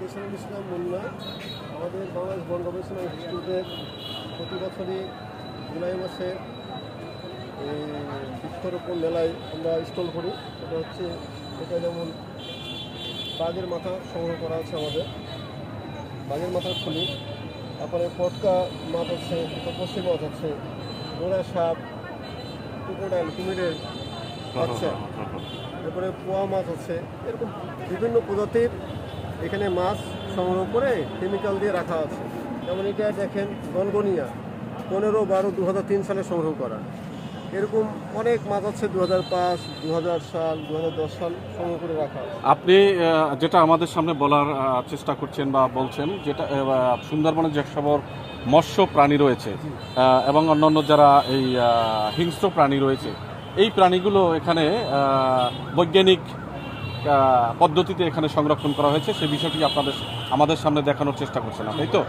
দেশানুল ইসলাম মুন্না। আমাদের বাংলাদেশ বন গবেষণা ইনস্টিটিউটের প্রতি বছরই জুলাই মাসে বৃক্ষরোপণ মেলায় আমরা স্টল করি। এটা যেমন বাঘের মাথা সংগ্রহ করা আছে, আমাদের বাঘের মাথার খুলি, তারপরে পটকা মাছ আছে, তপস্বী মাছ আছে, গোড়া সাপ, ক্রোকোডাইল, কুমিরের বাচ্চা, তারপরে পোয়া মাছ আছে। এরকম বিভিন্ন প্রজাতির এখানে মাছ সংগ্রহ করে কেমিক্যাল দিয়ে রাখা আছে। যেমন এটা দেখেন গনগনিয়া, 15/12/2003 সালে সংগ্রহ করা। এরকম অনেক মাছ আছে 2005, 2000 সাল, 2010 সাল সংগ্রহ করে রাখা। আপনি যেটা আমাদের সামনে বলার চেষ্টা করছেন বা বলছেন, যেটা সুন্দরবনের যে সব মৎস্য প্রাণী রয়েছে এবং অন্যান্য যারা এই হিংস্র প্রাণী রয়েছে, এই প্রাণীগুলো এখানে বৈজ্ঞানিক পদ্ধতিতে এখানে সংরক্ষণ করা হয়েছে, সেই বিষয়টি আমাদের সামনে দেখানোর চেষ্টা করছেন, তাই তো?